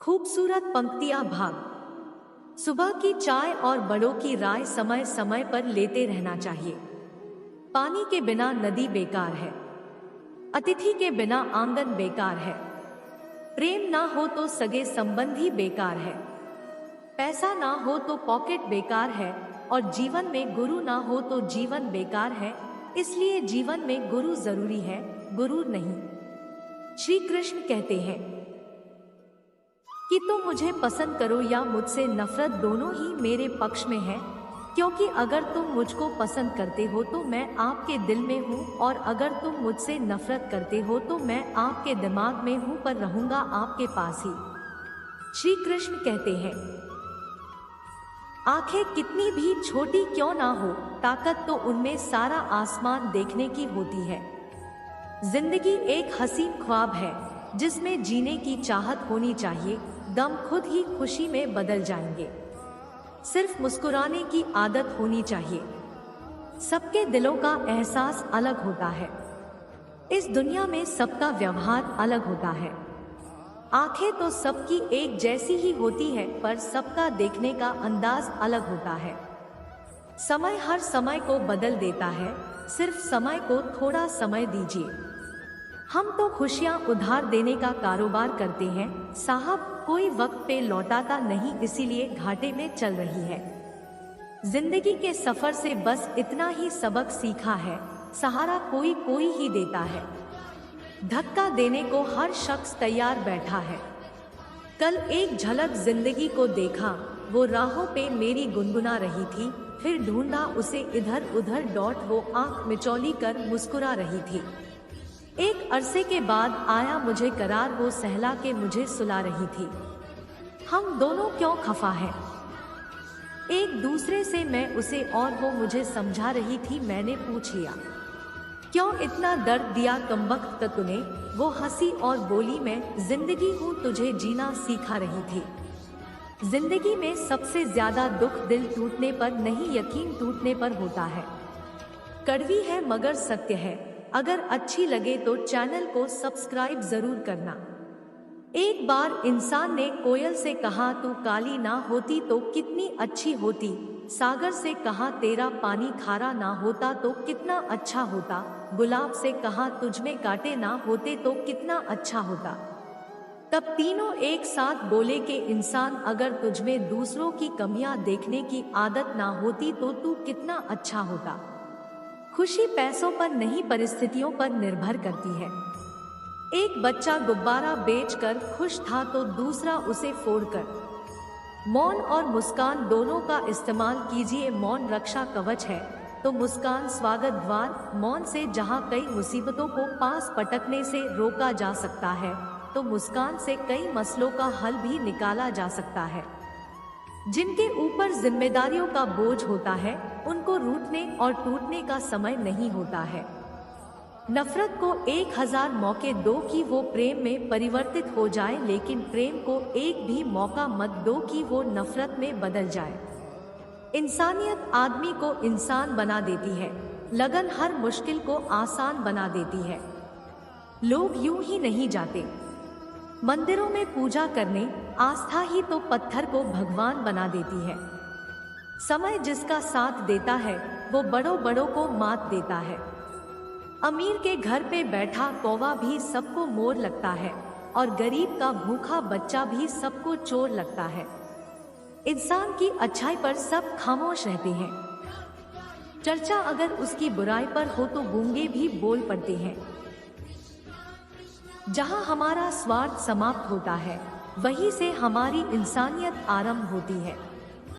खूबसूरत पंक्तियां भाग। सुबह की चाय और बड़ों की राय समय समय पर लेते रहना चाहिए। पानी के बिना नदी बेकार है, अतिथि के बिना आंगन बेकार है, प्रेम ना हो तो सगे संबंधी बेकार है, पैसा ना हो तो पॉकेट बेकार है, और जीवन में गुरु ना हो तो जीवन बेकार है। इसलिए जीवन में गुरु जरूरी है, गुरु नहीं। श्री कृष्ण कहते हैं कि तुम मुझे पसंद करो या मुझसे नफरत, दोनों ही मेरे पक्ष में है। क्योंकि अगर तुम मुझको पसंद करते हो तो मैं आपके दिल में हूँ, और अगर तुम मुझसे नफरत करते हो तो मैं आपके दिमाग में हूँ, पर रहूंगा आपके पास ही। श्री कृष्ण कहते हैं, आंखें कितनी भी छोटी क्यों ना हो, ताकत तो उनमें सारा आसमान देखने की होती है। जिंदगी एक हसीन ख्वाब है जिसमें जीने की चाहत होनी चाहिए। दम खुद ही खुशी में बदल जाएंगे। सिर्फ मुस्कुराने की आदत होनी चाहिए। सबके दिलों का एहसास अलग होता है। इस दुनिया में सबका व्यवहार अलग होता है। आंखें तो सबकी एक जैसी ही होती है, पर सबका देखने का अंदाज अलग होता है। समय हर समय को बदल देता है, सिर्फ समय को थोड़ा समय दीजिए। हम तो खुशियां उधार देने का कारोबार करते हैं साहब, कोई वक्त पे लौटाता नहीं, इसीलिए घाटे में चल रही है। जिंदगी के सफर से बस इतना ही सबक सीखा है, सहारा कोई कोई ही देता है। धक्का देने को हर शख्स तैयार बैठा है। कल एक झलक जिंदगी को देखा, वो राहों पे मेरी गुनगुना रही थी, फिर ढूंढा उसे इधर उधर डॉट, वो आंख मिचौली कर मुस्कुरा रही थी। एक अरसे के बाद आया मुझे करार, वो सहला के मुझे सुला रही थी। हम दोनों क्यों खफा हैं एक दूसरे से, मैं उसे और वो मुझे समझा रही थी। मैंने पूछ लिया, क्यों इतना दर्द दिया कमबख्त तूने? वो हंसी और बोली, मैं जिंदगी हूँ, तुझे जीना सिखा रही थी। जिंदगी में सबसे ज्यादा दुख दिल टूटने पर नहीं, यकीन टूटने पर होता है। कड़वी है मगर सत्य है। अगर अच्छी लगे तो चैनल को सब्सक्राइब जरूर करना। एक बार इंसान ने कोयल से कहा, तू काली ना होती तो कितनी अच्छी होती। सागर से कहा, तेरा पानी खारा ना होता तो कितना अच्छा होता। गुलाब से कहा, तुझ में कांटे ना होते तो कितना अच्छा होता। तब तीनों एक साथ बोले कि इंसान, अगर तुझ में दूसरों की कमियां देखने की आदत ना होती तो तू कितना अच्छा होता। खुशी पैसों पर नहीं, परिस्थितियों पर निर्भर करती है। एक बच्चा गुब्बारा बेचकर खुश था तो दूसरा उसे फोड़कर। मौन और मुस्कान दोनों का इस्तेमाल कीजिए। मौन रक्षा कवच है तो मुस्कान स्वागत द्वार। मौन से जहां कई मुसीबतों को पास पटकने से रोका जा सकता है, तो मुस्कान से कई मसलों का हल भी निकाला जा सकता है। जिनके ऊपर जिम्मेदारियों का बोझ होता है, उनको रूठने और टूटने का समय नहीं होता है। नफरत को 1000 मौके दो कि वो प्रेम में परिवर्तित हो जाए, लेकिन प्रेम को एक भी मौका मत दो कि वो नफरत में बदल जाए। इंसानियत आदमी को इंसान बना देती है, लगन हर मुश्किल को आसान बना देती है। लोग यूं ही नहीं जाते मंदिरों में पूजा करने, आस्था ही तो पत्थर को भगवान बना देती है। समय जिसका साथ देता है वो बड़ों बड़ों को मात देता है। अमीर के घर पे बैठा कौवा भी सबको मोर लगता है, और गरीब का भूखा बच्चा भी सबको चोर लगता है। इंसान की अच्छाई पर सब खामोश रहते हैं। चर्चा अगर उसकी बुराई पर हो तो गूंगे भी बोल पड़ते हैं। जहां हमारा स्वार्थ समाप्त होता है, वहीं से हमारी इंसानियत आरंभ होती है।